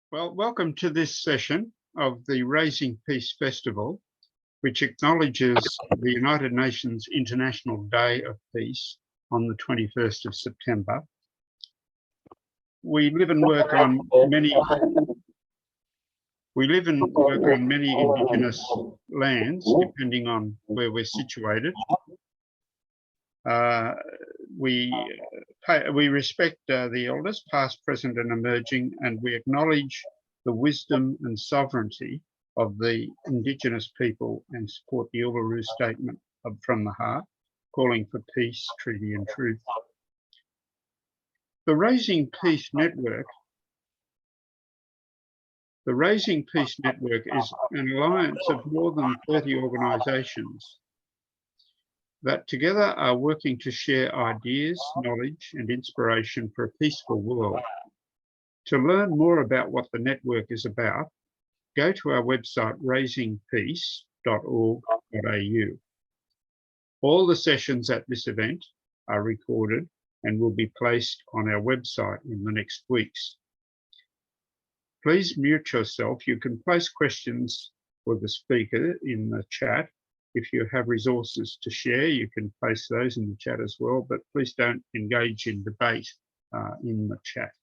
Well, welcome to this session of the Raising Peace Festival, which acknowledges the United Nations International Day of Peace on the 21st of September. We live and work on many Indigenous lands, depending on where we're situated. We respect the elders, past, present, and emerging, and we acknowledge the wisdom and sovereignty of the Indigenous people and support the Uluru Statement from the Heart, calling for peace, treaty, and truth. The Raising Peace Network is an alliance of more than 30 organisations that together are working to share ideas, knowledge, and inspiration for a peaceful world. To learn more about what the network is about, go to our website raisingpeace.org.au. All the sessions at this event are recorded and will be placed on our website in the next weeks. Please mute yourself. You can place questions for the speaker in the chat. If you have resources to share, you can place those in the chat as well, but please don't engage in debate in the chat.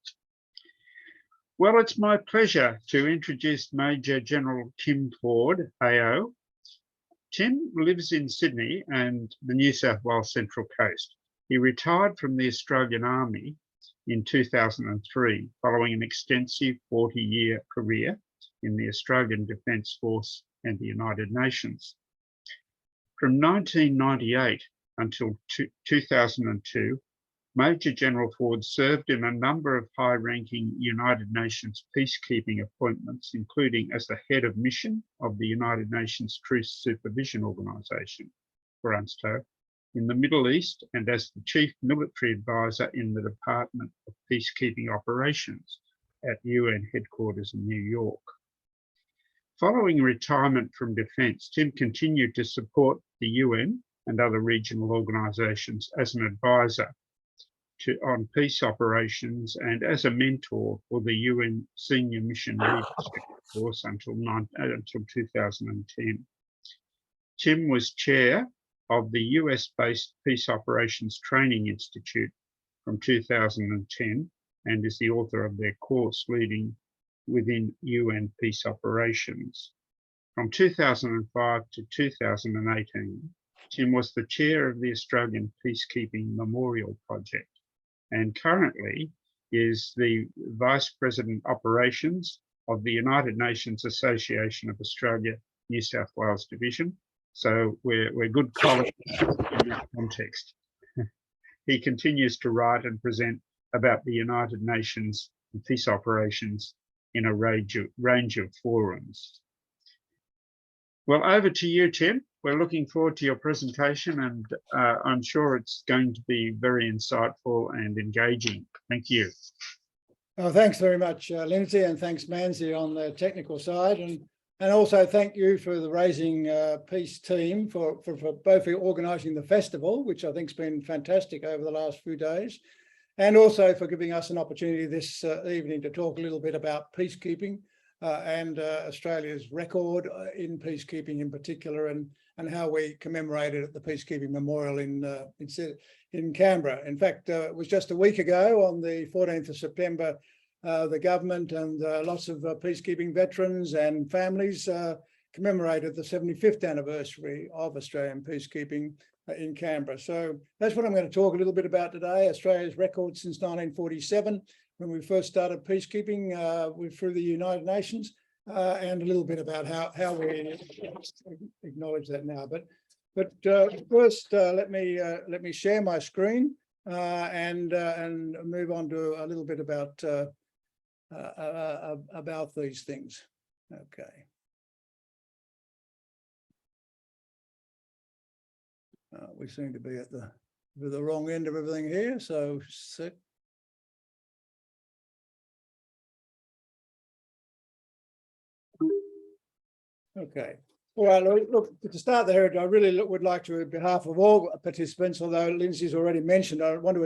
Well, it's my pleasure to introduce Major General Tim Ford, AO. Tim lives in Sydney and the New South Wales Central Coast. He retired from the Australian Army in 2003, following an extensive 40-year career in the Australian Defence Force and the United Nations. From 1998 until 2002, Major General Ford served in a number of high-ranking United Nations peacekeeping appointments, including as the head of mission of the United Nations Truce Supervision Organisation, for UNSTO, in the Middle East, and as the Chief Military Advisor in the Department of Peacekeeping Operations at UN headquarters in New York. Following retirement from defence, Tim continued to support the UN and other regional organisations as an advisor on peace operations and as a mentor for the UN Senior Mission Leadership Course until 2010. Tim was chair of the US-based Peace Operations Training Institute from 2010 and is the author of their course leading within UN peace operations. From 2005 to 2018, Tim was the chair of the Australian Peacekeeping Memorial project and currently is the Vice President Operations of the United Nations Association of Australia New South Wales Division. So we're good colleagues in that context. He continues to write and present about the United Nations and peace operations in a range of forums. Well, over to you, Tim. We're looking forward to your presentation, and I'm sure it's going to be very insightful and engaging. Thank you. Oh, thanks very much, Lindsay, and thanks, Manzi, on the technical side. And also thank you for the Raising Peace team for both organising the festival, which I think has been fantastic over the last few days, and also for giving us an opportunity this evening to talk a little bit about peacekeeping and Australia's record in peacekeeping in particular, and how we commemorated at the Peacekeeping Memorial in Canberra. In fact, it was just a week ago on the 14th of September, the government and lots of peacekeeping veterans and families commemorated the 75th anniversary of Australian peacekeeping in Canberra. So that's what I'm going to talk a little bit about today, Australia's record since 1947, when we first started peacekeeping through the United Nations, and a little bit about how we acknowledge that now. But first, let me share my screen and move on to a little bit about these things. Okay. We seem to be at the wrong end of everything here. So. Okay. All right, look, to start there, I really would like to, on behalf of all participants, although Lindsay's already mentioned, I want to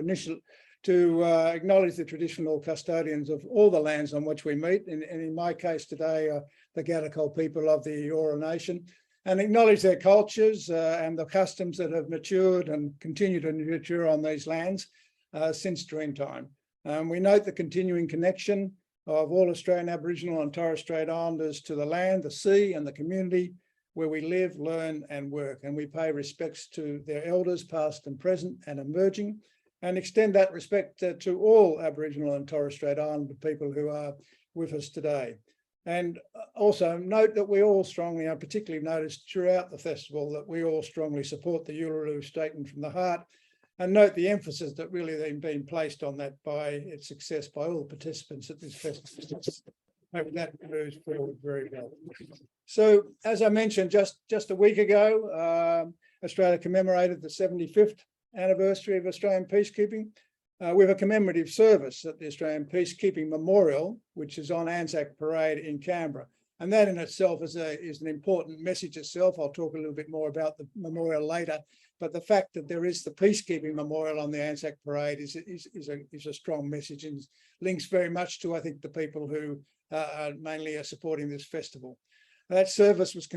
to acknowledge the traditional custodians of all the lands on which we meet, and in my case today, the Gadigal people of the Eora Nation, and acknowledge their cultures and the customs that have matured and continue to mature on these lands since Dreamtime. We note the continuing connection of all Australian Aboriginal and Torres Strait Islanders to the land, the sea and the community where we live, learn and work. And we pay respects to their elders, past and present and emerging, and extend that respect to all Aboriginal and Torres Strait Islander people who are with us today. And also note that we all strongly, and particularly noticed throughout the festival, that we all strongly support the Uluru Statement from the Heart, and note the emphasis that really has been placed on that by its success by all the participants at this festival. Hope that moves forward very well. So, as I mentioned, just a week ago, Australia commemorated the 75th anniversary of Australian peacekeeping with a commemorative service at the Australian Peacekeeping Memorial, which is on Anzac Parade in Canberra. And that in itself is an important message itself. I'll talk a little bit more about the memorial later, but the fact that there is the Peacekeeping Memorial on the Anzac Parade is a strong message and links very much to, I think, the people who mainly are supporting this festival. That service was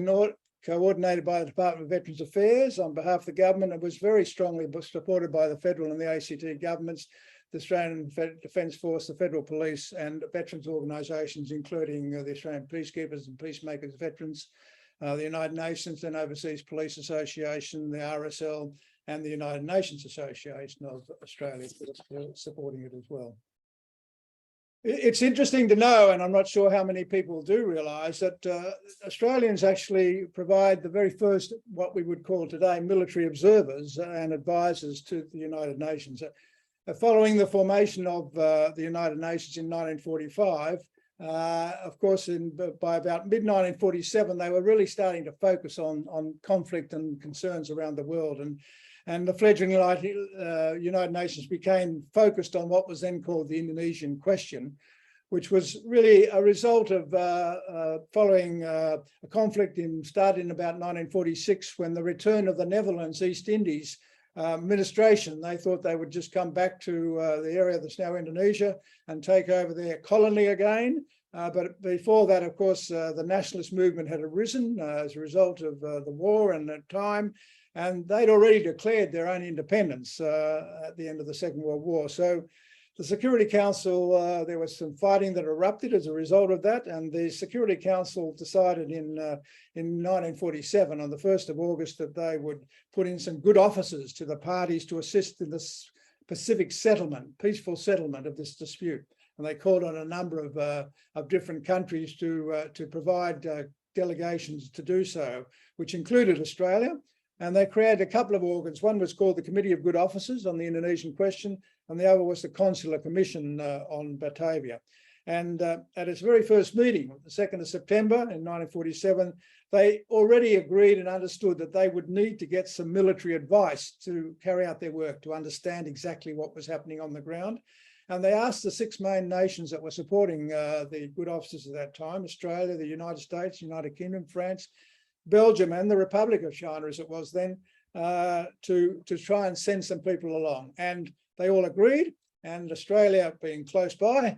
coordinated by the Department of Veterans Affairs on behalf of the government and was very strongly supported by the federal and the ACT governments, the Australian Defence Force, the Federal Police and veterans organisations, including the Australian Peacekeepers and Peacemakers Veterans, the United Nations and Overseas Police Association, the RSL and the United Nations Association of Australia for supporting it as well. It's interesting to know, and I'm not sure how many people do realise, that Australians actually provide the very first, what we would call today, military observers and advisors to the United Nations. Following the formation of the United Nations in 1945, of course, by about mid-1947, they were really starting to focus on conflict and concerns around the world. And the fledgling United Nations became focused on what was then called the Indonesian question, which was really a result of following a conflict started in about 1946, when the return of the Netherlands East Indies administration, they thought they would just come back to the area that's now Indonesia and take over their colony again. But before that, of course, the nationalist movement had arisen as a result of the war and the time. And they'd already declared their own independence at the end of the Second World War. So the Security Council, there was some fighting that erupted as a result of that. And the Security Council decided in 1947, on the 1st of August, that they would put in some good officers to the parties to assist in this Pacific settlement, peaceful settlement of this dispute. And they called on a number of different countries to provide delegations to do so, which included Australia. And they created a couple of organs. One was called the Committee of Good Officers on the Indonesian question, and the other was the Consular Commission on Batavia. And at its very first meeting, the 2nd of September in 1947, they already agreed and understood that they would need to get some military advice to carry out their work, to understand exactly what was happening on the ground. And they asked the 6 main nations that were supporting the good officers at that time, Australia, the United States, United Kingdom, France, Belgium and the Republic of China, as it was then, to try and send some people along. And they all agreed, and Australia, being close by,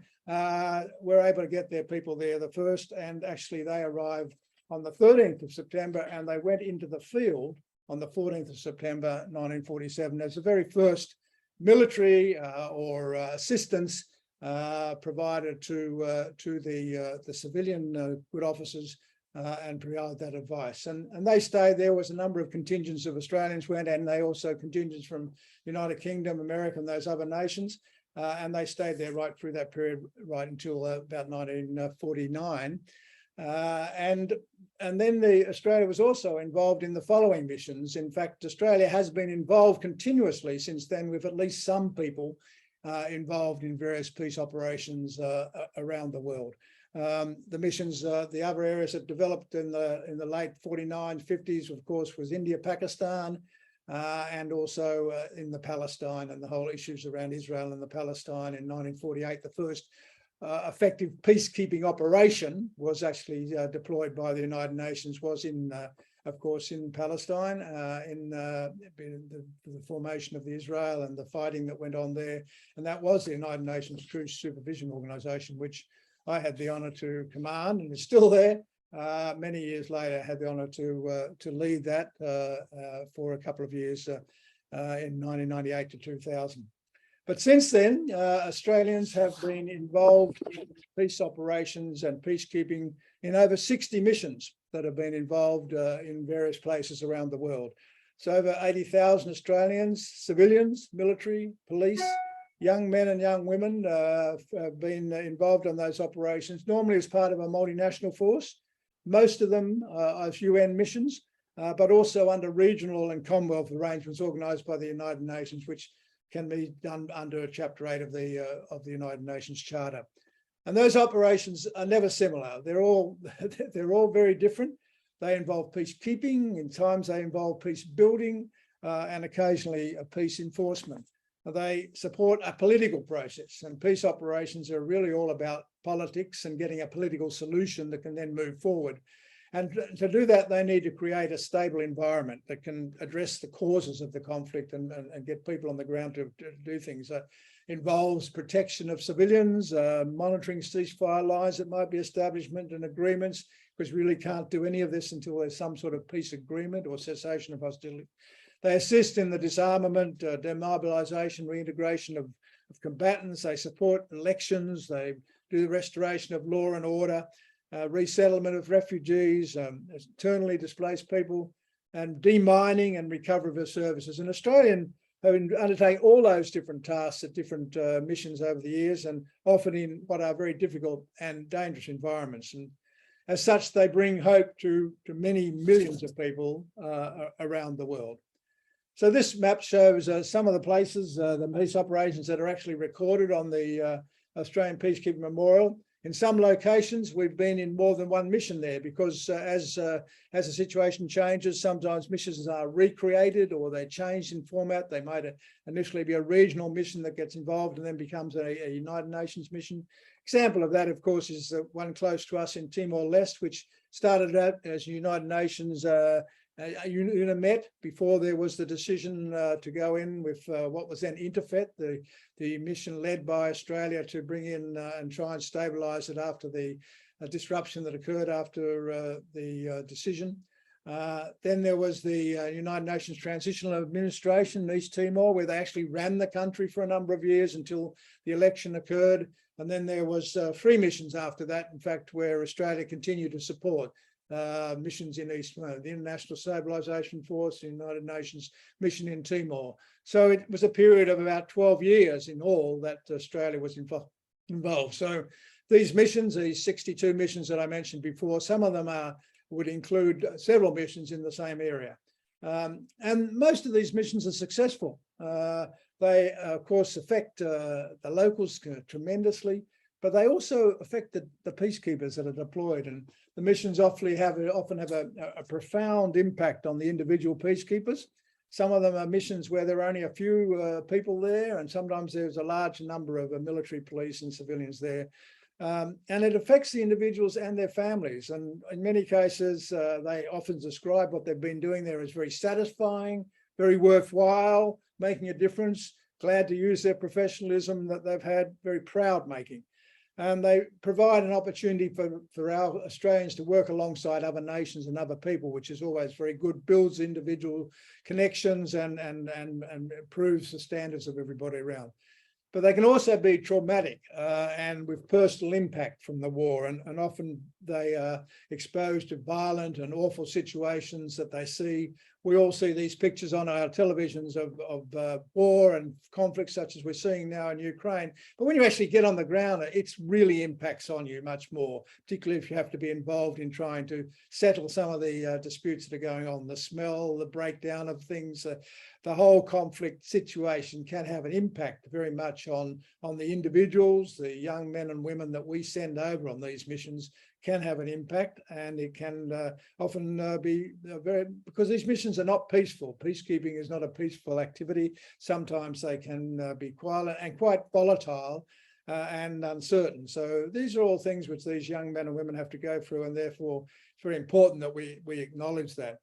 were able to get their people there the first, and actually they arrived on the 13th of September and they went into the field on the 14th of September 1947 as the very first military or assistance provided to the civilian good officers and provide that advice. And they stayed. There was a number of contingents of Australians went, and they also contingents from United Kingdom, America, and those other nations. And they stayed there right through that period, right until about 1949. And then Australia was also involved in the following missions. In fact, Australia has been involved continuously since then, with at least some people involved in various peace operations around the world. The missions, the other areas that developed in the late 49s, 50s, of course, was India, Pakistan, and also in the Palestine and the whole issues around Israel and the Palestine. In 1948, the first effective peacekeeping operation was actually deployed by the United Nations, was in of course, in Palestine, in the formation of the Israel and the fighting that went on there. And that was the United Nations Truce Supervision Organization, which I had the honor to command and is still there. Many years later, I had the honor to lead that for a couple of years in 1998 to 2000. But since then, Australians have been involved in peace operations and peacekeeping in over 60 missions that have been involved in various places around the world. So over 80,000 Australians, civilians, military, police, young men and young women have been involved in those operations, normally as part of a multinational force. Most of them as UN missions, but also under regional and Commonwealth arrangements organised by the United Nations, which can be done under Chapter 8 of the United Nations Charter. And those operations are never similar. They're all very different. They involve peacekeeping. In times they involve peace building and occasionally a peace enforcement. They support a political process, and peace operations are really all about politics and getting a political solution that can then move forward. And to do that, they need to create a stable environment that can address the causes of the conflict and get people on the ground to do things. Involves protection of civilians, monitoring ceasefire lines that might be establishment and agreements, because we really can't do any of this until there's some sort of peace agreement or cessation of hostility. They assist in the disarmament, demobilisation, reintegration of combatants. They support elections. They do the restoration of law and order. Resettlement of refugees, internally displaced people, and demining and recovery of services. And Australian have undertaken all those different tasks at different missions over the years, and often in what are very difficult and dangerous environments. And as such, they bring hope to many millions of people around the world. So this map shows some of the places, the peace operations that are actually recorded on the Australian Peacekeeping Memorial. In some locations, we've been in more than one mission there, because as the situation changes, sometimes missions are recreated or they're changed in format. They might initially be a regional mission that gets involved and then becomes a United Nations mission. Example of that, of course, is the one close to us in Timor-Leste, which started out as United Nations UNAA before there was the decision to go in with what was then Interfet, the mission led by Australia to bring in and try and stabilise it after the disruption that occurred after the decision. Then there was the United Nations Transitional Administration in East Timor, where they actually ran the country for a number of years until the election occurred. And then there was 3 missions after that, in fact, where Australia continued to support missions in East Timor, the International Stabilisation Force, the United Nations mission in Timor. So it was a period of about 12 years in all that Australia was involved. So these missions, these 62 missions that I mentioned before, some of them would include several missions in the same area. And most of these missions are successful. They, of course, affect the locals tremendously, but they also affect the peacekeepers that are deployed. And the missions often have a profound impact on the individual peacekeepers. Some of them are missions where there are only a few people there, and sometimes there's a large number of military, police and civilians there. And it affects the individuals and their families. And in many cases, they often describe what they've been doing there as very satisfying, very worthwhile, making a difference, glad to use their professionalism that they've had, very proud making. And they provide an opportunity for our Australians to work alongside other nations and other people, which is always very good, builds individual connections and improves the standards of everybody around. But they can also be traumatic and with personal impact from the war. And often they are exposed to violent and awful situations that they see. We all see these pictures on our televisions of war and conflicts such as we're seeing now in Ukraine. But when you actually get on the ground, it really impacts on you much more, particularly if you have to be involved in trying to settle some of the disputes that are going on. The smell, the breakdown of things, the whole conflict situation can have an impact very much on the individuals, the young men and women that we send over on these missions can have an impact, and it can often be because these missions are not peaceful. Peacekeeping is not a peaceful activity. Sometimes they can be quite volatile and uncertain. So these are all things which these young men and women have to go through, and therefore it's very important that we acknowledge that.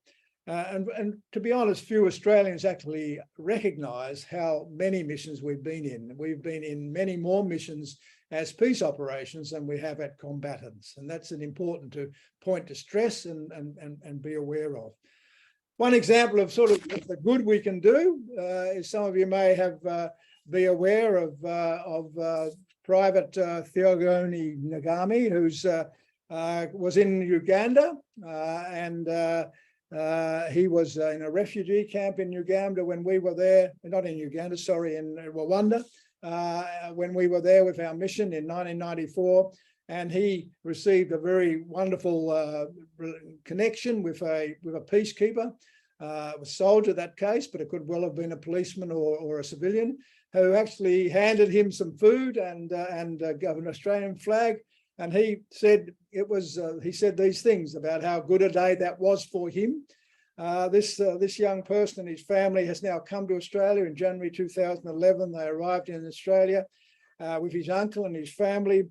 And to be honest, few Australians actually recognise how many missions we've been in. We've been in many more missions as peace operations than we have at combatants. And that's an important point to stress and be aware of. One example of sort of the good we can do is some of you may have be aware of Private Theogoni Nagami, who's was in Uganda and he was in a refugee camp in Uganda when we were there, not in Uganda, sorry, in Rwanda, when we were there with our mission in 1994. And he received a very wonderful connection with a peacekeeper, a soldier in that case, but it could well have been a policeman or a civilian, who actually handed him some food and an Australian flag. And he said he said these things about how good a day that was for him. This young person and his family has now come to Australia in January 2011. They arrived in Australia with his uncle and his family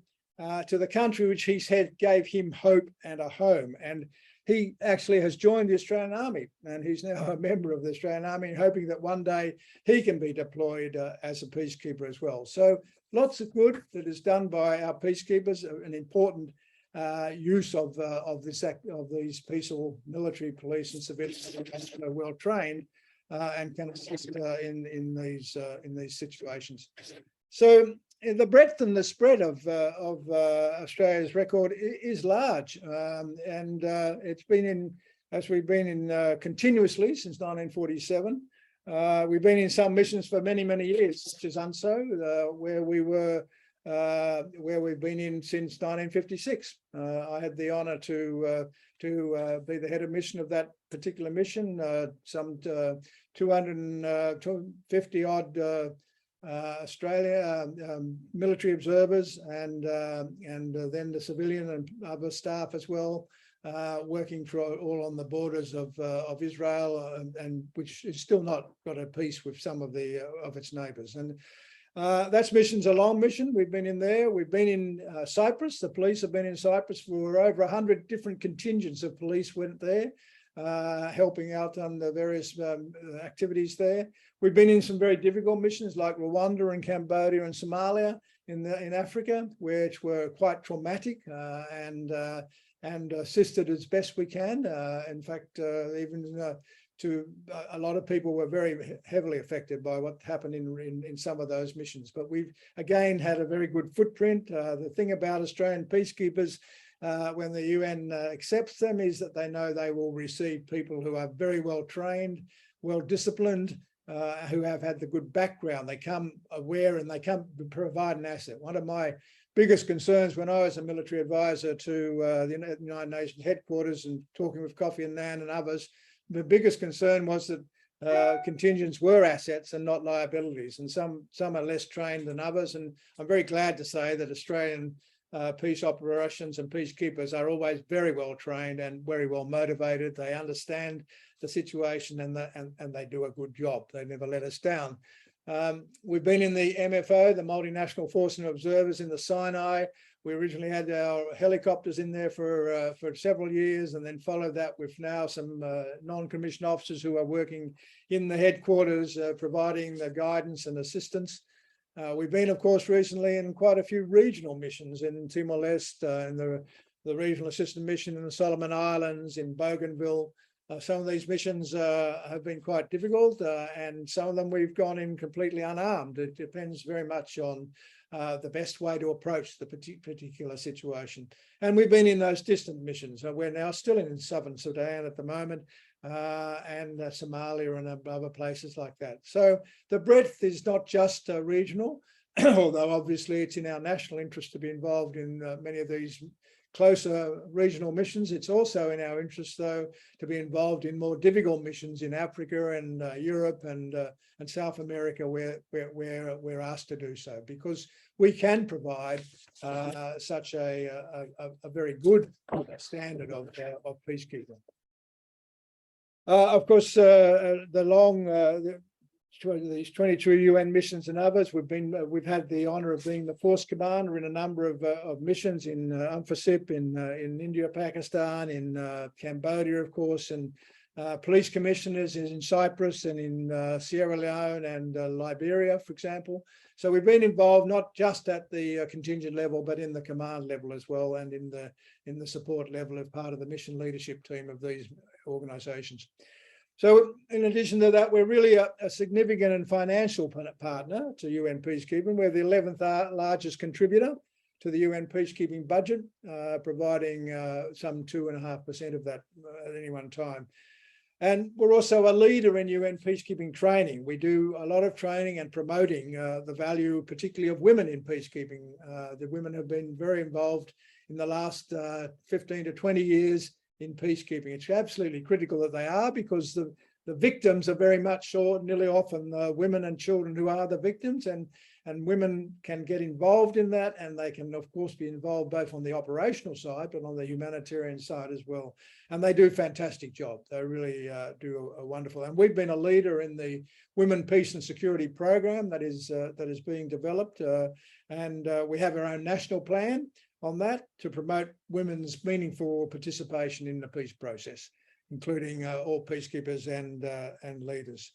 to the country which he said gave him hope and a home. And he actually has joined the Australian Army, and he's now a member of the Australian Army, hoping that one day he can be deployed as a peacekeeper as well. So lots of good that is done by our peacekeepers, an important use of these peaceful military, police, and civilians who are well trained and can assist in these situations. So the breadth and the spread of Australia's record is large, and it's been in, as we've been in continuously since 1947. We've been in some missions for many, many years, such as UNSO, where we've been in since 1956. I had the honour to be the head of mission of that particular mission. Some 250 odd Australia military observers and then the civilian and other staff as well, working all on the borders of Israel, and which is still not got a peace with some of its neighbours. And that's mission's a long mission. We've been in there. We've been in Cyprus. The police have been in Cyprus for over 100 different contingents of police went there, helping out on the various activities there. We've been in some very difficult missions like Rwanda and Cambodia and Somalia in Africa, which were quite traumatic, and assisted as best we can. In fact, even to a lot of people were very heavily affected by what happened in some of those missions. But we've again had a very good footprint. The thing about Australian peacekeepers, when the UN accepts them, is that they know they will receive people who are very well trained, well disciplined, who have had the good background. They come aware and they come provide an asset. One of my biggest concerns when I was a military advisor to the United Nations headquarters and talking with Kofi Annan and others, the biggest concern was that contingents were assets and not liabilities, and some are less trained than others. And I'm very glad to say that Australian peace operations and peacekeepers are always very well trained and very well motivated. They understand the situation and they do a good job. They never let us down. We've been in the MFO, the Multinational Force of Observers in the Sinai. We originally had our helicopters in there for several years, and then followed that with now some non-commissioned officers who are working in the headquarters, providing the guidance and assistance. We've been, of course, recently in quite a few regional missions in Timor-Leste, in the Regional Assistance Mission in the Solomon Islands, in Bougainville. Some of these missions have been quite difficult, and some of them we've gone in completely unarmed. It depends very much on the best way to approach the particular situation. And we've been in those distant missions. We're now still in southern Sudan at the moment, and Somalia and other places like that. So the breadth is not just regional, although obviously it's in our national interest to be involved in many of these closer regional missions. It's also in our interest, though, to be involved in more difficult missions in Africa and Europe and South America, where we're asked to do so, because we can provide such a very good standard of peacekeeping. Of course, the these 22 UN missions and others. We've had the honour of being the force commander in a number of missions in UNFICIP, in India, Pakistan, in Cambodia, of course, and police commissioners in Cyprus and in Sierra Leone and Liberia, for example. So we've been involved not just at the contingent level, but in the command level as well, and in the support level as part of the mission leadership team of these organisations. So in addition to that, we're really a significant and financial partner to UN Peacekeeping. We're the 11th largest contributor to the UN Peacekeeping budget, providing some 2.5% of that at any one time. And we're also a leader in UN peacekeeping training. We do a lot of training and promoting the value, particularly of women in peacekeeping. The women have been very involved in the last 15 to 20 years in peacekeeping. It's absolutely critical that they are, because the victims are very much, or nearly often, women and children who are the victims, and women can get involved in that, and they can of course be involved both on the operational side but on the humanitarian side as well. And they do a fantastic job. They really do a wonderful. And we've been a leader in the Women, Peace and Security program that is being developed, and we have our own national plan on that to promote women's meaningful participation in the peace process, including all peacekeepers and leaders.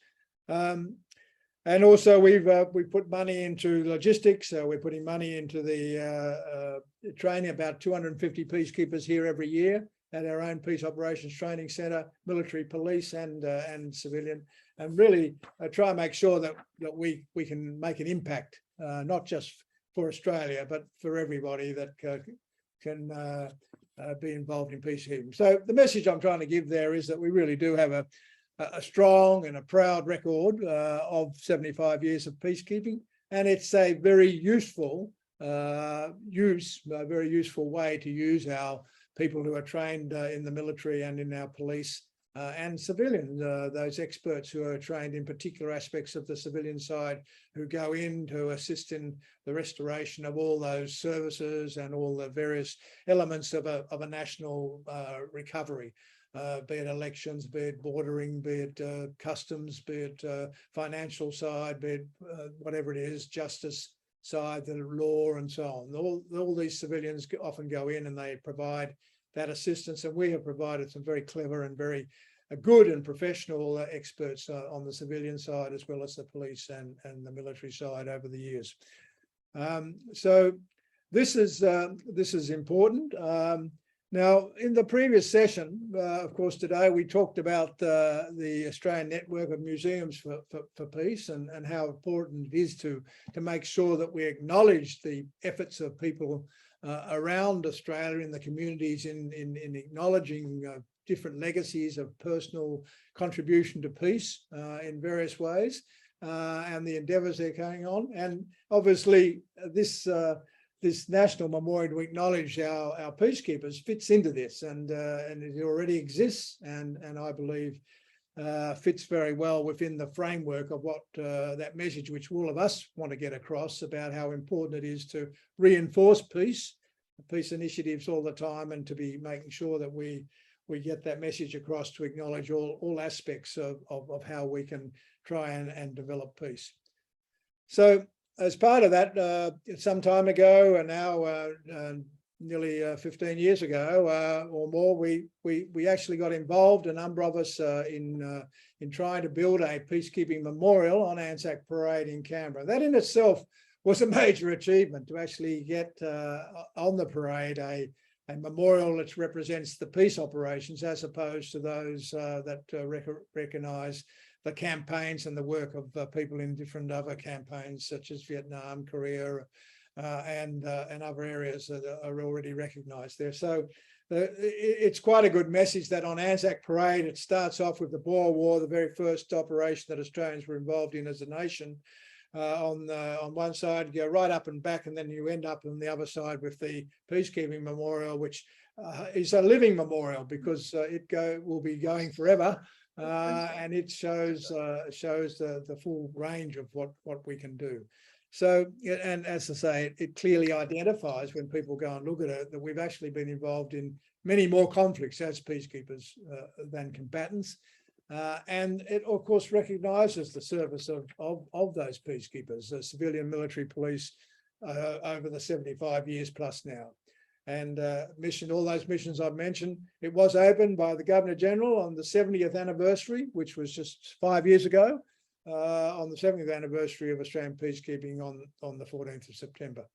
And also we've put money into logistics. We're putting money into the training about 250 peacekeepers here every year at our own Peace Operations Training Centre, military, police and civilian, and really try and make sure that we can make an impact, not just for Australia, but for everybody that can be involved in peacekeeping. So the message I'm trying to give there is that we really do have a strong and a proud record of 75 years of peacekeeping, and it's a very useful a very useful way to use our people who are trained in the military and in our police and civilian, those experts who are trained in particular aspects of the civilian side, who go in to assist in the restoration of all those services and all the various elements of a national recovery, be it elections, be it bordering, be it customs, be it financial side, be it whatever it is, justice side, the law and so on. All these civilians often go in and they provide that assistance, and we have provided some very clever and very good and professional experts on the civilian side, as well as the police and the military side over the years. So this is important. Now, in the previous session, of course, today we talked about the Australian Network of Museums for Peace and how important it is to make sure that we acknowledge the efforts of people around Australia in the communities in acknowledging different legacies of personal contribution to peace in various ways and the endeavours they're going on. And obviously this national memorial to acknowledge our peacekeepers fits into this, and it already exists, and I believe fits very well within the framework of what that message which all of us want to get across about how important it is to reinforce peace initiatives all the time, and to be making sure that we get that message across to acknowledge all aspects of how we can try and develop peace. So as part of that, some time ago, and now nearly 15 years ago or more, we actually got involved, a number of us, in trying to build a peacekeeping memorial on Anzac Parade in Canberra. That in itself was a major achievement, to actually get on the parade a memorial that represents the peace operations, as opposed to those that recognise the campaigns and the work of people in different other campaigns, such as Vietnam, Korea, and other areas that are already recognised there. So it's quite a good message that on Anzac Parade, it starts off with the Boer War, the very first operation that Australians were involved in as a nation. On one side, you go right up and back, and then you end up on the other side with the Peacekeeping Memorial, which is a living memorial, because it will be going forever. And it shows the full range of what we can do. So, and as I say, it clearly identifies, when people go and look at it, that we've actually been involved in many more conflicts as peacekeepers than combatants. And it, of course, recognises the service of those peacekeepers, the civilian military police, over the 75 years plus now. And all those missions I've mentioned, it was opened by the Governor-General on the 70th anniversary, which was just 5 years ago, on the 70th anniversary of Australian peacekeeping on the 14th of September.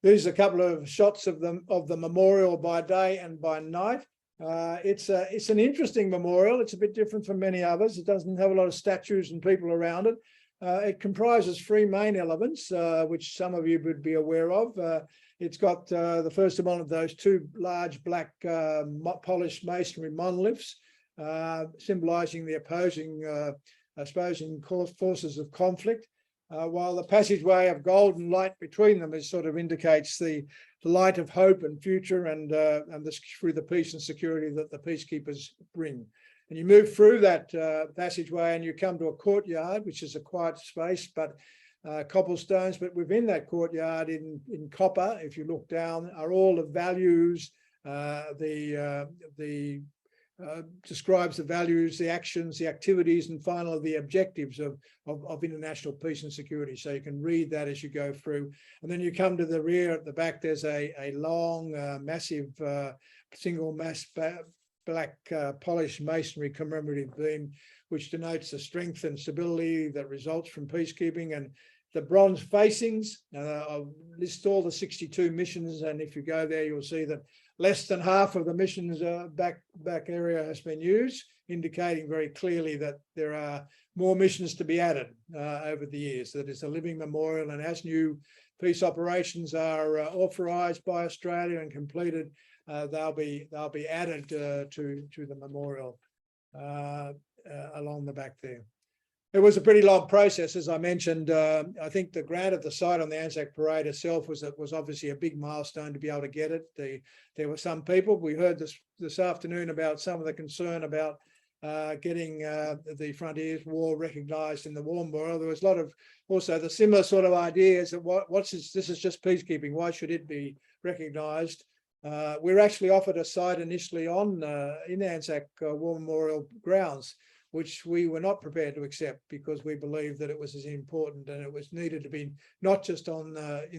These are a couple of shots of the memorial by day and by night. It's an interesting memorial. It's a bit different from many others. It doesn't have a lot of statues and people around it. It comprises three main elements, which some of you would be aware of. It's got the first of one of those two large black polished masonry monoliths, symbolising the opposing forces of conflict, while the passageway of golden light between them sort of indicates the light of hope and future, and through the peace and security that the peacekeepers bring. And you move through that passageway and you come to a courtyard, which is a quiet space, but cobblestones. But within that courtyard, in copper, if you look down, are all the values, describes the values, the actions, the activities, and finally the objectives of international peace and security. So you can read that as you go through. And then you come to the rear. At the back, there's a long, massive single mass black polished masonry commemorative beam, which denotes the strength and stability that results from peacekeeping. And the bronze facings, I'll list all the 62 missions, and if you go there, you'll see that less than half of the missions back area has been used, indicating very clearly that there are more missions to be added over the years. That is a living memorial, and as new peace operations are authorised by Australia and completed, they'll be added to the memorial along the back there. It was a pretty long process, as I mentioned. I think the grant of the site on the Anzac Parade itself was obviously a big milestone to be able to get it. There were some people, we heard this afternoon about some of the concern about getting the Frontiers War recognised in the War Memorial. There was a lot of also the similar sort of ideas that this is just peacekeeping. Why should it be recognised? We were actually offered a site initially in Anzac War Memorial grounds, which we were not prepared to accept because we believed that it was as important and it was needed to be not just in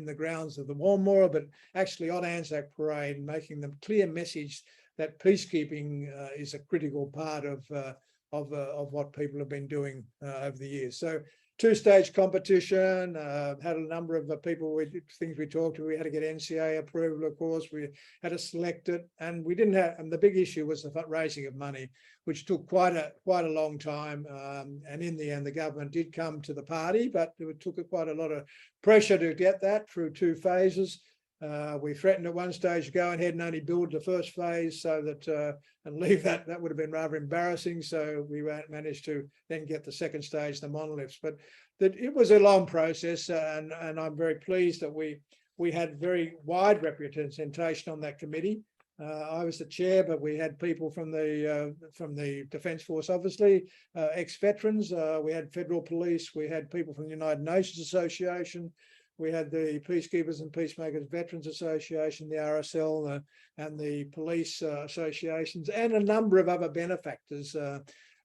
the grounds of the War Memorial, but actually on Anzac Parade, making the clear message that peacekeeping is a critical part of what people have been doing over the years. So two-stage competition, had a number of things we talked to. We had to get NCA approval, of course. We had to select it, and we didn't have. And the big issue was the raising of money, which took quite a long time. And in the end, the government did come to the party, but it took quite a lot of pressure to get that through two phases. We threatened at one stage to go ahead and only build the first phase, so that and leave that would have been rather embarrassing. So we managed to then get the second stage, the monoliths. But it was a long process, and I'm very pleased that we had very wide representation on that committee. I was the chair, but we had people from the Defence Force, obviously, ex-veterans. We had federal police. We had people from the United Nations Association. We had the Peacekeepers and Peacemakers Veterans Association, the RSL, and the police associations, and a number of other benefactors.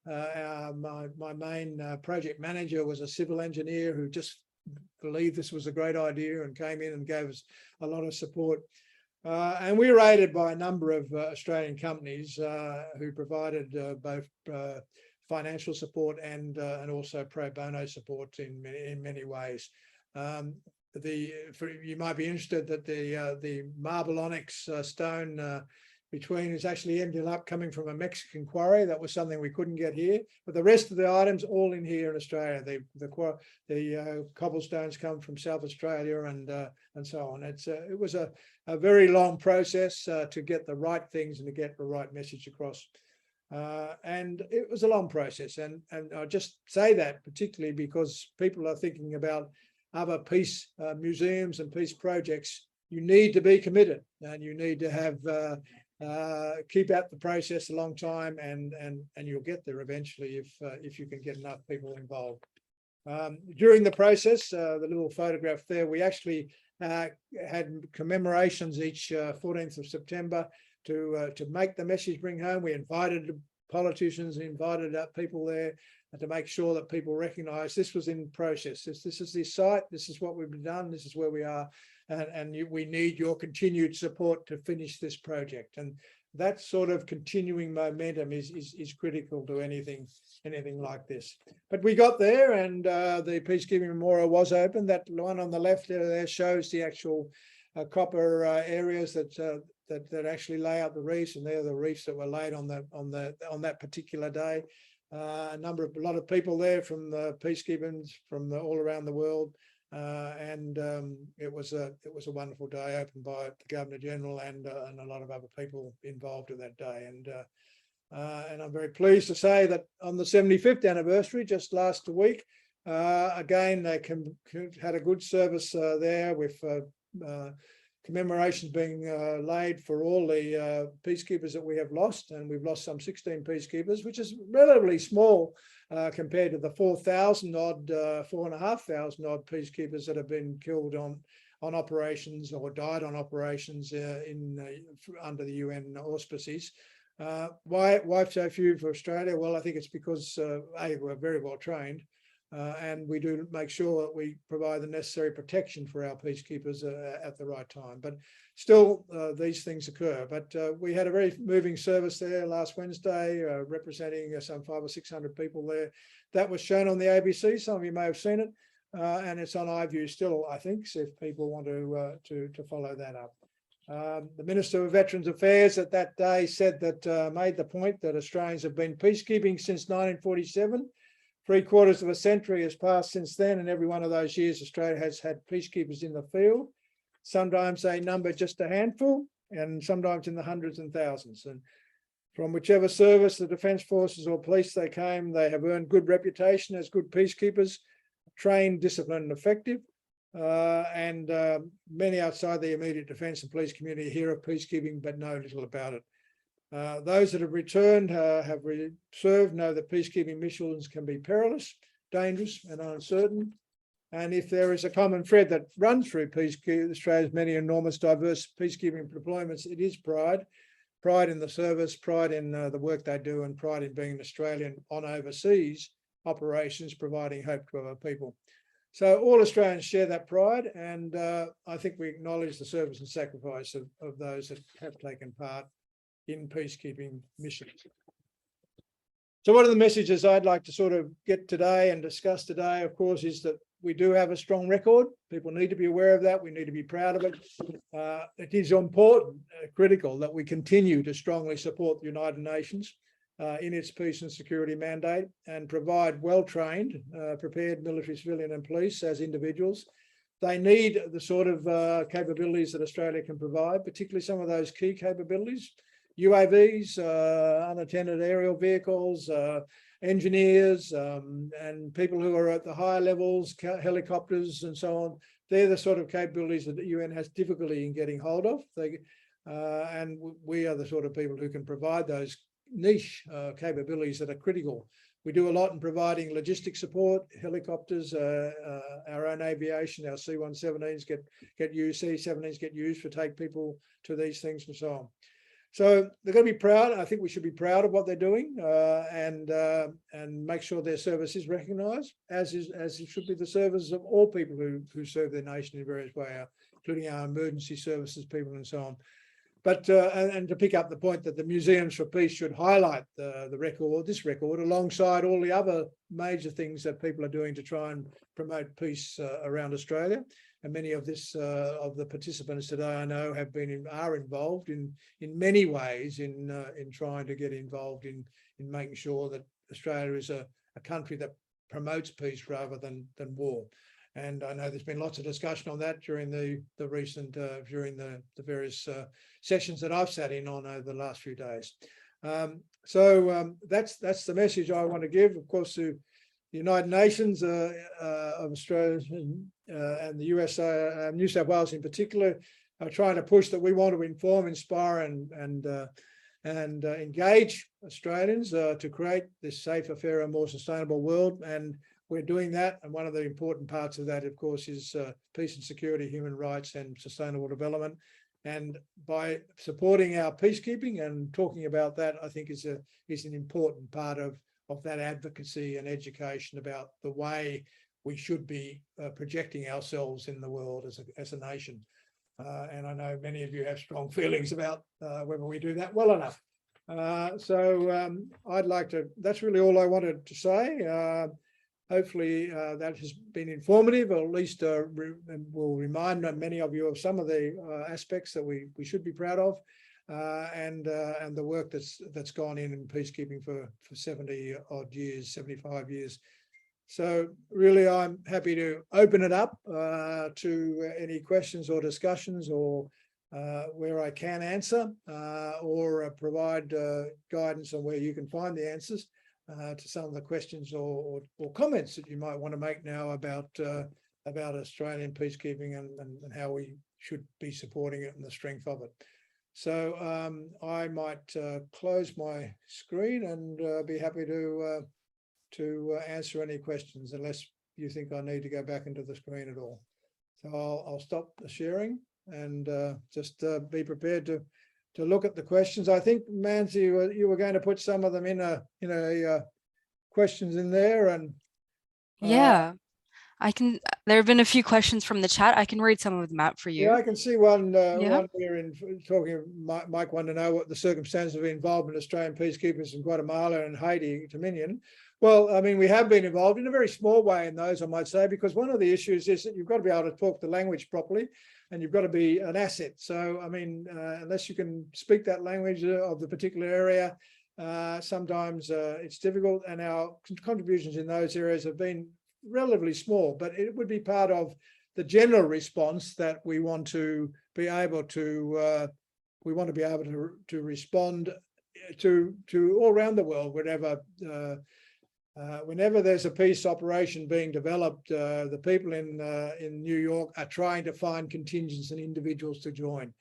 My main project manager was a civil engineer who just believed this was a great idea and came in and gave us a lot of support. And we were aided by a number of Australian companies who provided both financial support and also pro bono support in many ways. You might be interested that the marble onyx stone between is actually ended up coming from a Mexican quarry. That was something we couldn't get here, but the rest of the items all in here in Australia. The cobblestones come from South Australia and so on. It was a very long process to get the right things and to get the right message across. And it was a long process, and I just say that particularly because people are thinking about other peace museums and peace projects. You need to be committed, and you need to have keep out the process a long time, and you'll get there eventually if you can get enough people involved. During the process, the little photograph there, we actually had commemorations each 14th of September to make the message bring home. We invited politicians, invited up people there to make sure that people recognise this was in process. This is this site, this is what we've done, this is where we are, and we need your continued support to finish this project. And that sort of continuing momentum is critical to anything like this. But we got there, and the Peacekeeping Memorial was open. That one on the left there shows the actual copper areas that actually lay out the reefs, and they're the reefs that were laid on that particular day. A lot of people there from the peacekeeping from all around the world, and it was a wonderful day, opened by the Governor General and a lot of other people involved in that day. And I'm very pleased to say that on the 75th anniversary, just last week, again they had a good service there with commemorations being laid for all the peacekeepers that we have lost, and we've lost some 16 peacekeepers, which is relatively small compared to the 4,000 odd, 4,500 odd peacekeepers that have been killed on operations or died on operations under the UN auspices. Why so few for Australia? Well, I think it's because we're very well trained. And we do make sure that we provide the necessary protection for our peacekeepers at the right time. But still, these things occur. But we had a very moving service there last Wednesday, representing some 500 or 600 people there. That was shown on the ABC. Some of you may have seen it, and it's on iView still, I think, so if people want to follow that up. The Minister of Veterans Affairs at that day said that made the point that Australians have been peacekeeping since 1947. 3/4 of a century has passed since then, and every one of those years Australia has had peacekeepers in the field. Sometimes they number just a handful, and sometimes in the hundreds and thousands. And from whichever service, the Defence Forces or police they came, they have earned good reputation as good peacekeepers, trained, disciplined and effective. Many outside the immediate defence and police community hear of peacekeeping but know little about it. Those that have returned, have served, know that peacekeeping missions can be perilous, dangerous and uncertain. And if there is a common thread that runs through Australia's many enormous diverse peacekeeping deployments, it is pride. Pride in the service, pride in the work they do, and pride in being an Australian on overseas operations, providing hope to other people. So all Australians share that pride, and I think we acknowledge the service and sacrifice of those that have taken part in peacekeeping missions. So one of the messages I'd like to sort of get today and discuss today, of course, is that we do have a strong record. People need to be aware of that. We need to be proud of it. It is important, critical, that we continue to strongly support the United Nations in its peace and security mandate, and provide well-trained, prepared military, civilian and police as individuals. They need the sort of capabilities that Australia can provide, particularly some of those key capabilities. UAVs, unattended aerial vehicles, engineers, and people who are at the higher levels, helicopters and so on. They're the sort of capabilities that the UN has difficulty in getting hold of. And we are the sort of people who can provide those niche capabilities that are critical. We do a lot in providing logistic support, helicopters, our own aviation, our C-117s get used, C-17s get used to take people to these things and so on. So they're going to be proud. I think we should be proud of what they're doing, and make sure their service is recognised, as it should be the service of all people who serve their nation in various ways, including our emergency services people and so on. But and to pick up the point that the Museums for Peace should highlight this record alongside all the other major things that people are doing to try and promote peace around Australia. And many of the participants today, I know, are involved in many ways in trying to get involved in making sure that Australia is a country that promotes peace rather than war. And I know there's been lots of discussion on that during the various sessions that I've sat in on over the last few days. So that's the message I want to give, of course, to the United Nations of Australia and the USA, New South Wales in particular, are trying to push that we want to inform, inspire and engage Australians to create this safer, fairer, more sustainable world. And we're doing that. And one of the important parts of that, of course, is peace and security, human rights and sustainable development. And by supporting our peacekeeping and talking about that, I think is an important part of that advocacy and education about the way we should be projecting ourselves in the world as a nation. And I know many of you have strong feelings about whether we do that well enough. I'd like to, that's really all I wanted to say. Hopefully that has been informative, or at least will remind many of you of some of the aspects that we should be proud of, and the work that's gone in peacekeeping for 70 odd years, 75 years. So really, I'm happy to open it up to any questions or discussions, or where I can answer, or provide guidance on where you can find the answers to some of the questions or comments that you might want to make now about Australian peacekeeping and how we should be supporting it and the strength of it. So I might close my screen and be happy to answer any questions, unless you think I need to go back into the screen at all. So I'll stop the sharing and just be prepared to look at the questions. I think, Manzi, you were going to put some of them in a questions in there, and yeah, I can. There have been a few questions from the chat. I can read some of them out for you. Yeah, I can see one. One here in talking. Mike wanted to know what the circumstances of involvement of Australian peacekeepers in Guatemala and Haiti Dominion. Well, I mean, we have been involved in a very small way in those, I might say, because one of the issues is that you've got to be able to talk the language properly, and you've got to be an asset. So, I mean, unless you can speak that language of the particular area, sometimes it's difficult, and our contributions in those areas have been relatively small, but it would be part of the general response that we want to be able to respond to all around the world, whenever there's a peace operation being developed. The people in New York are trying to find contingents and individuals to join.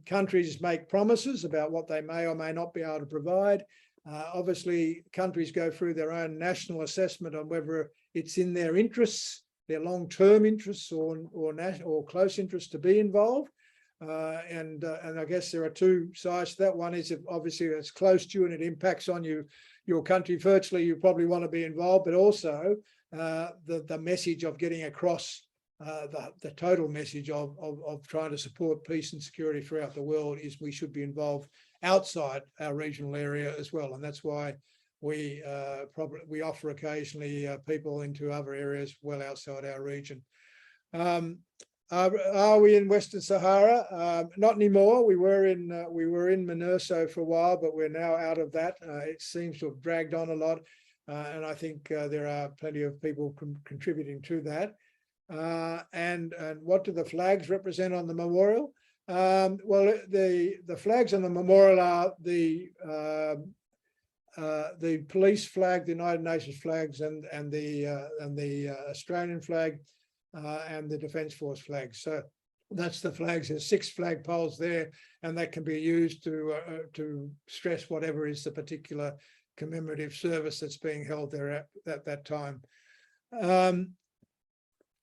Countries make promises about what they may or may not be able to provide. Obviously, countries go through their own national assessment on whether it's in their interests, their long-term interests, or close interests to be involved. And I guess there are two sides to that. One is, if obviously it's close to you and it impacts on your country virtually, you probably want to be involved, but also the message of getting across the total message of trying to support peace and security throughout the world is we should be involved outside our regional area as well. And that's why we offer occasionally people into other areas well outside our region. Are we in Western Sahara? Not anymore. We were in MINURSO for a while, but we're now out of that. It seems to have dragged on a lot, and I think there are plenty of people contributing to that. And what do the flags represent on the memorial? Well, the flags on the memorial are the police flag, the United Nations flags, and the Australian flag, and the Defence Force flags. So that's the flags. There's 6 flag poles there, and that can be used to stress whatever is the particular commemorative service that's being held there at that time.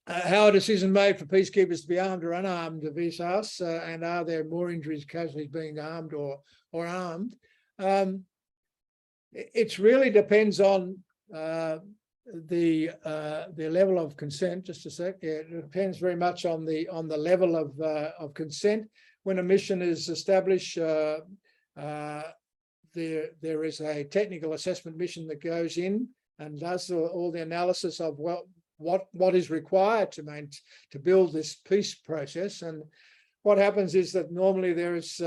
How a decision made for peacekeepers to be armed or unarmed vis us, and are there more injuries, casualties being armed or armed? It really depends on the level of consent. Just a sec. Yeah, it depends very much on the level of consent. When a mission is established, there is a technical assessment mission that goes in and does all the analysis of what is required to build this peace process. And what happens is that normally there is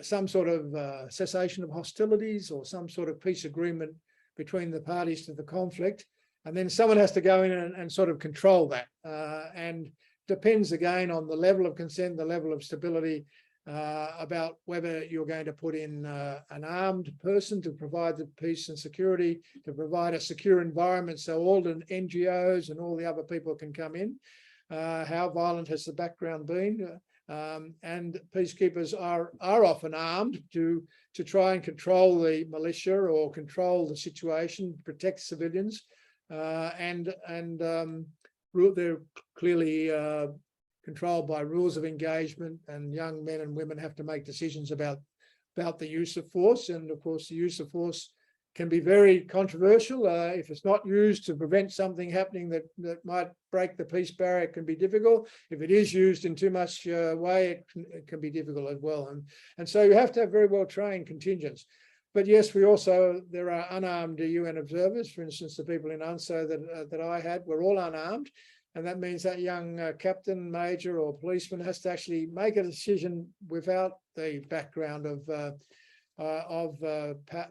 some sort of cessation of hostilities or some sort of peace agreement between the parties to the conflict, and then someone has to go in and sort of control that, and depends again on the level of consent, the level of stability, about whether you're going to put in an armed person to provide the peace and security, to provide a secure environment so all the NGOs and all the other people can come in. How violent has the background been? And peacekeepers are often armed to try and control the militia or control the situation, protect civilians, and they're clearly controlled by rules of engagement, and young men and women have to make decisions about the use of force. And of course, the use of force can be very controversial. If it's not used to prevent something happening that might break the peace barrier, it can be difficult. If it is used in too much way, it can be difficult as well. And so you have to have very well trained contingents. But yes, there are unarmed UN observers. For instance, the people in UNSO that I had were all unarmed. And that means that young captain, major, or policeman has to actually make a decision without the background of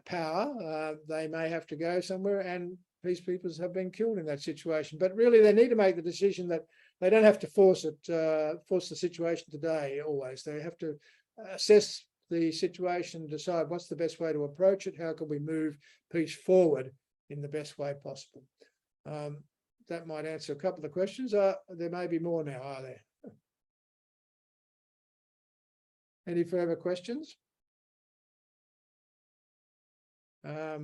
power. They may have to go somewhere, and peacekeepers have been killed in that situation. But really, they need to make the decision that they don't have to force the situation today always. They have to assess the situation, decide what's the best way to approach it, how can we move peace forward in the best way possible. That might answer a couple of questions. There may be more now, are there? Any further questions? I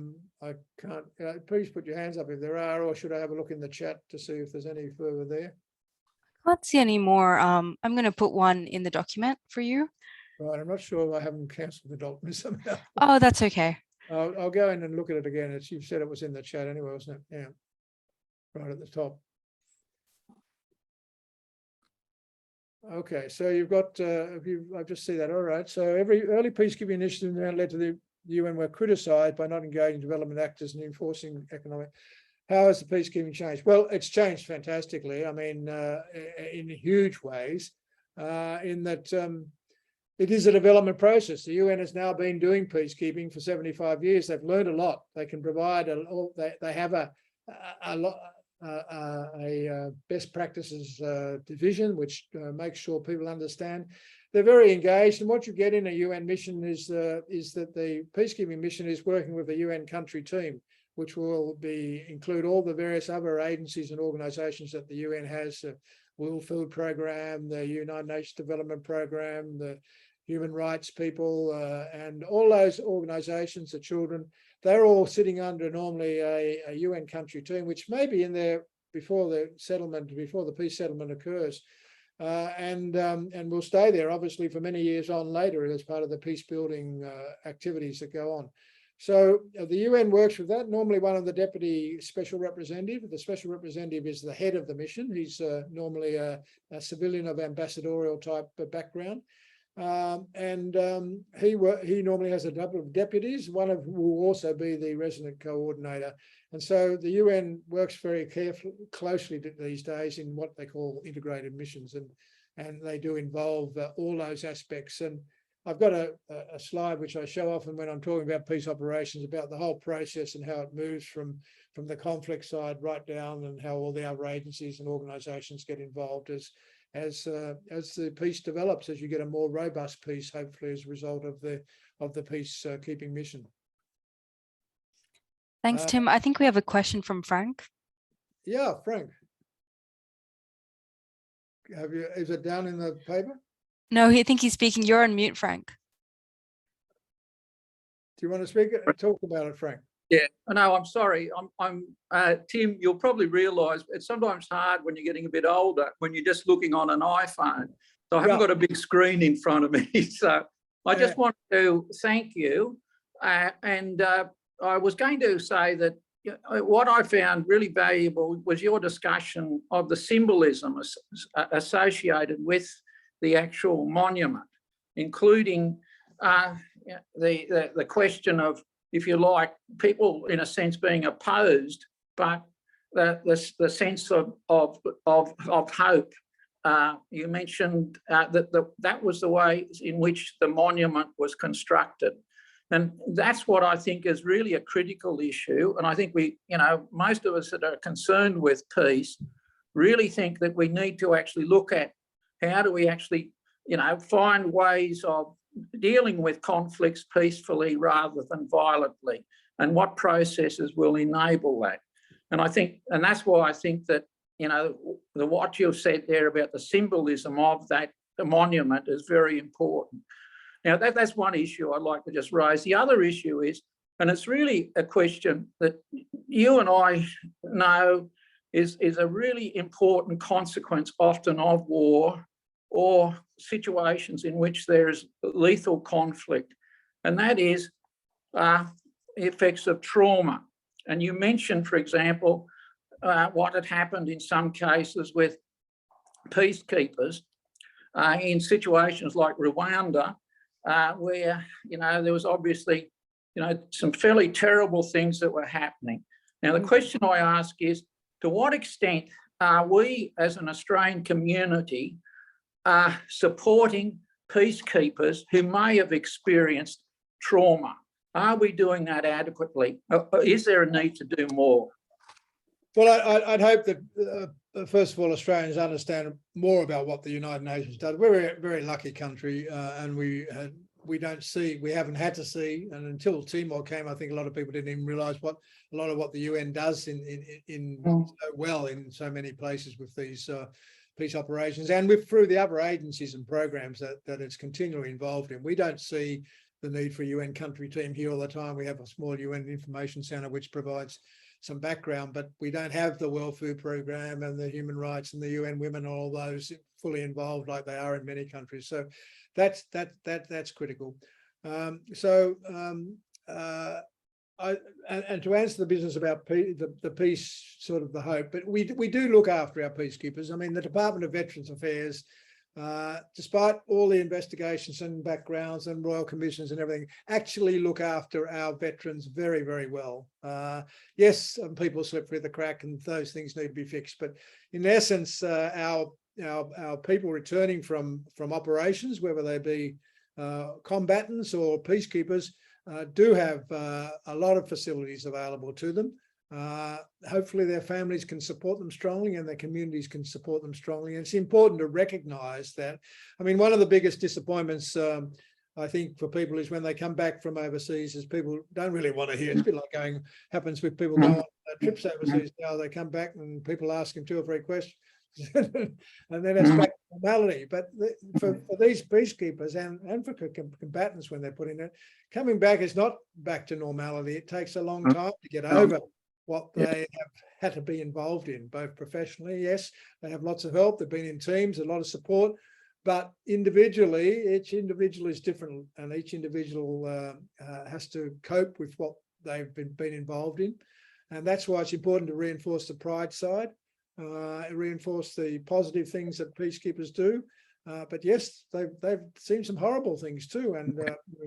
can't, please put your hands up if there are, or should I have a look in the chat to see if there's any further there? Can't see any more. I'm going to put one in the document for you. Right, I'm not sure if I haven't cancelled the document somehow. Oh, that's okay. I'll go in and look at it again. You said it was in the chat anyway, wasn't it? Yeah, right at the top. Okay, so you've got, I just see that. All right, so every early peacekeeping initiative now led to the UN were criticised by not engaging development actors and enforcing economic. How has the peacekeeping changed? Well, it's changed fantastically. I mean, in huge ways, in that it is a development process. The UN has now been doing peacekeeping for 75 years. They've learned a lot. They can provide they have a best practices division, which makes sure people understand. They're very engaged, and what you get in a UN mission is that the peacekeeping mission is working with a UN country team, which will include all the various other agencies and organisations that the UN has, the World Food Programme, the United Nations Development Programme, the human rights people, and all those organisations, the children. They're all sitting under normally a UN country team, which may be in there before the peace settlement occurs. And will stay there, obviously, for many years on later as part of the peace building activities that go on. So the UN works with that. Normally one of the deputy special representative. The special representative is the head of the mission. He's normally a civilian of ambassadorial type background. He normally has a couple of deputies, one of who will also be the resident coordinator. And so the UN works very closely these days in what they call integrated missions, and they do involve all those aspects. And I've got a slide which I show often when I'm talking about peace operations, about the whole process and how it moves from the conflict side right down, and how all the other agencies and organisations get involved as the peace develops, as you get a more robust peace, hopefully as a result of the peacekeeping mission. Thanks, Tim. I think we have a question from Frank. Yeah, Frank. Is it down in the paper? No, I think he's speaking. You're on mute, Frank. Do you want to speak? Talk about it, Frank. Yeah, no, I'm sorry. I'm Tim, you'll probably realise it's sometimes hard when you're getting a bit older, when you're just looking on an iPhone. So I haven't got a big screen in front of me. So I just want to thank you. I was going to say that what I found really valuable was your discussion of the symbolism associated with the actual monument, including the question of, if you like, people in a sense being opposed, but the sense of hope. You mentioned that was the way in which the monument was constructed. And that's what I think is really a critical issue. And I think most of us that are concerned with peace really think that we need to actually look at how do we actually, find ways of dealing with conflicts peacefully rather than violently, and what processes will enable that. And that's why I think that, what you've said there about the symbolism of that monument is very important. Now, that's one issue I'd like to just raise. The other issue is, and it's really a question that you and I know is a really important consequence often of war, or situations in which there is lethal conflict, and that is the effects of trauma. And you mentioned, for example, what had happened in some cases with peacekeepers in situations like Rwanda, where, you know, there was obviously, you know, some fairly terrible things that were happening. Now, the question I ask is, to what extent are we as an Australian community supporting peacekeepers who may have experienced trauma? Are we doing that adequately? Is there a need to do more? Well, I'd hope that, first of all, Australians understand more about what the United Nations does. We're a very lucky country, and we haven't had to see, and until Timor came, I think a lot of people didn't even realise what a lot of what the UN does so well in so many places with these peace operations, and through the other agencies and programs that it's continually involved in. We don't see the need for a UN country team here all the time. We have a small UN information centre which provides some background, but we don't have the World Food Programme and the human rights and the UN Women, all those fully involved like they are in many countries. So that's critical. And to answer the business about the peace, sort of the hope, but we do look after our peacekeepers. I mean, the Department of Veterans Affairs, despite all the investigations and backgrounds and royal commissions and everything, actually look after our veterans very, very well. Yes, people slip through the crack and those things need to be fixed, but in essence, our people returning from operations, whether they be combatants or peacekeepers, do have a lot of facilities available to them. Hopefully their families can support them strongly and their communities can support them strongly. And it's important to recognise that. I mean, one of the biggest disappointments, I think, for people is when they come back from overseas, is people don't really want to hear. It's a bit like happens with people going on trips overseas now. They come back and people ask them 2 or 3 questions. And then it's back to normality. But for these peacekeepers and for combatants, when they're put in it, coming back is not back to normality. It takes a long time to get over what they have had to be involved in, both professionally. Yes, they have lots of help. They've been in teams, a lot of support, but individually, each individual is different, and each individual has to cope with what they've been involved in. And that's why it's important to reinforce the pride side, reinforce the positive things that peacekeepers do. But yes, they've seen some horrible things too. And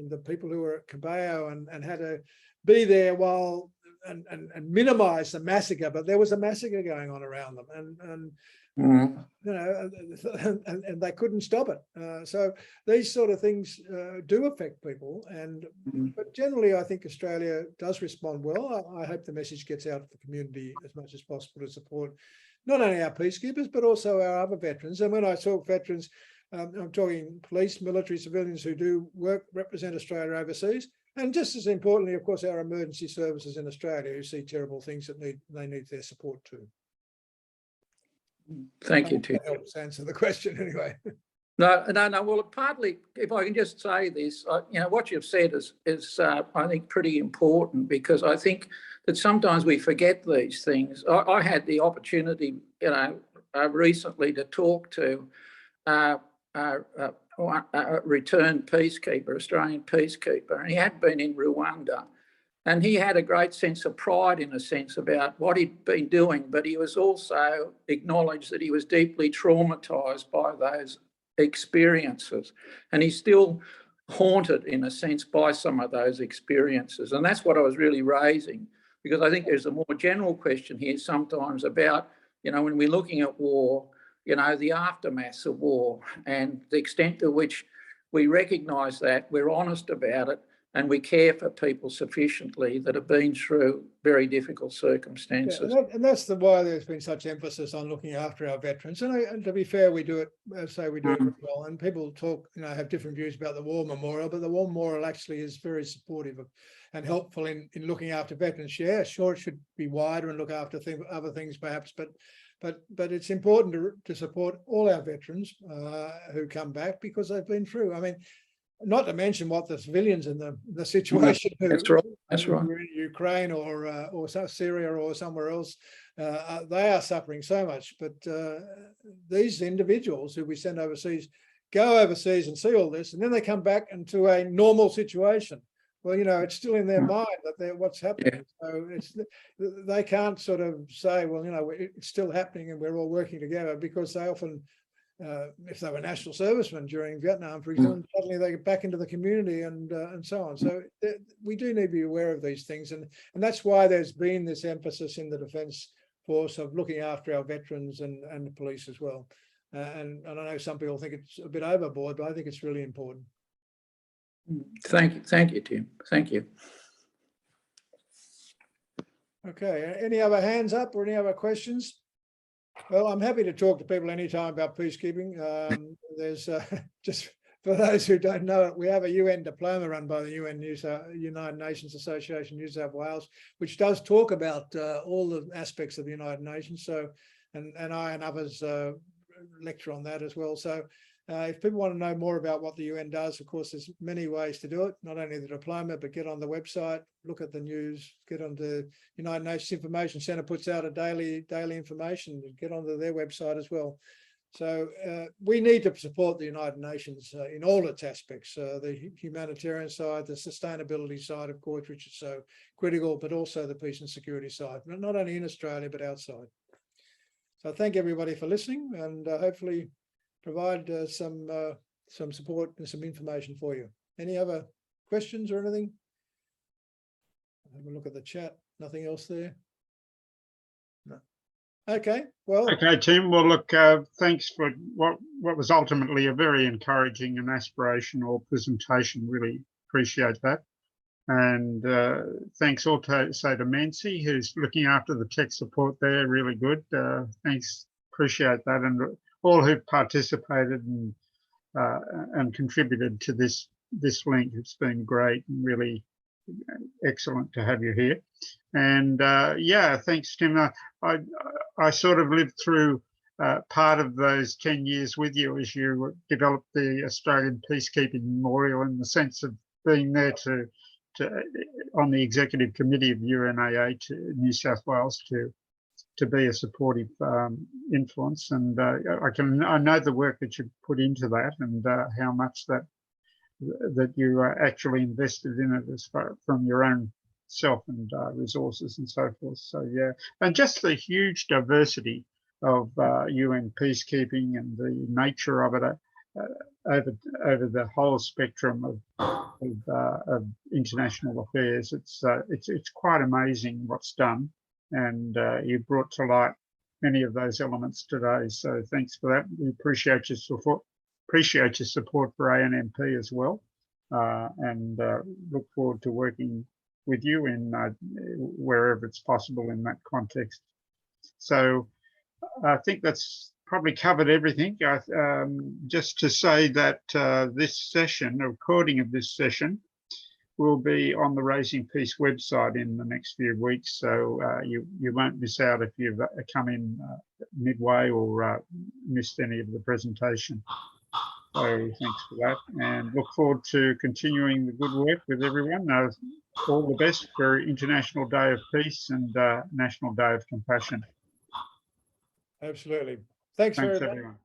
the people who were at Caballo and had to be there while and minimize the massacre, but there was a massacre going on around them, and you know, and they couldn't stop it. So these sort of things do affect people, but generally I think Australia does respond well. I hope the message gets out to the community as much as possible to support not only our peacekeepers but also our other veterans. And when I talk veterans, I'm talking police, military, civilians who do represent Australia overseas. And just as importantly, of course, our emergency services in Australia who see terrible things that they need their support too. Thank you, Tim. That helps answer the question anyway. No. Well, partly, if I can just say this, you know, what you've said is I think pretty important, because I think that sometimes we forget these things. I had the opportunity, you know, recently to talk to a returned peacekeeper, Australian peacekeeper, and he had been in Rwanda, and he had a great sense of pride, in a sense, about what he'd been doing, but he was also acknowledged that he was deeply traumatised by those experiences, and he's still haunted, in a sense, by some of those experiences. And that's what I was really raising, because I think there's a more general question here sometimes about, you know, when we're looking at war, you know, the aftermath of war and the extent to which we recognise that, we're honest about it, and we care for people sufficiently that have been through very difficult circumstances. Yeah, and that's why there's been such emphasis on looking after our veterans. And to be fair, we do it, we do it very well. And people talk, you know, have different views about the War Memorial, but the War Memorial actually is very supportive of and helpful in looking after veterans. Yeah, sure, it should be wider and look after other things perhaps, but it's important to support all our veterans who come back, because they've been through. I mean, Not to mention what the civilians in the situation. That's right. That's right. Who are in Ukraine or Syria or somewhere else, they are suffering so much. But these individuals who we send overseas go overseas and see all this, and then they come back into a normal situation. Well, you know, it's still in their mind that what's happening. Yeah. So they can't sort of say, well, you know, it's still happening and we're all working together, because they often, if they were national servicemen during Vietnam, for example, suddenly they get back into the community and so on. So we do need to be aware of these things, and that's why there's been this emphasis in the Defence Force of looking after our veterans and the police as well. And I know some people think it's a bit overboard, but I think it's really important. Thank you, Tim. Thank you. Okay, any other hands up or any other questions? Well, I'm happy to talk to people anytime about peacekeeping. There's just for those who don't know it, we have a UN diploma run by the United Nations Association New South Wales, which does talk about all the aspects of the United Nations. So, and I and others lecture on that as well. So if people want to know more about what the UN does, of course, there's many ways to do it, not only the diploma, but get on the website, look at the news, get on the United Nations Information Centre puts out a daily information, get onto their website as well. So we need to support the United Nations in all its aspects, the humanitarian side, the sustainability side, of course, which is so critical, but also the peace and security side, not only in Australia, but outside. So thank everybody for listening, and hopefully provide some support and some information for you. Any other questions or anything? Have a look at the chat. Nothing else there? No. Okay, well. Okay, Tim. Well, look, thanks for what was ultimately a very encouraging and aspirational presentation. Really appreciate that. And thanks also to Mancy, who's looking after the tech support there. Really good. Thanks. Appreciate that. And all who participated and contributed to this link. It's been great and really excellent to have you here. And yeah, thanks, Tim. I sort of lived through part of those 10 years with you as you developed the Australian Peacekeeping Memorial, in the sense of being there on the executive committee of UNAA to New South Wales to be a supportive influence, and I know the work that you put into that, and how much that you actually invested in it as far from your own self and resources and so forth. So yeah, and just the huge diversity of UN peacekeeping and the nature of it over the whole spectrum of international affairs. It's quite amazing what's done. And you brought to light many of those elements today. So thanks for that. We appreciate your support. Appreciate your support for ANMP as well, and look forward to working with you in wherever it's possible in that context. So I think that's probably covered everything. Just to say that this session, a recording of this session, will be on the Raising Peace website in the next few weeks, so you won't miss out if you've come in midway or missed any of the presentation. So thanks for that, and look forward to continuing the good work with everyone. All the best for International Day of Peace and National Day of Compassion. Absolutely. Thanks very much. Everyone.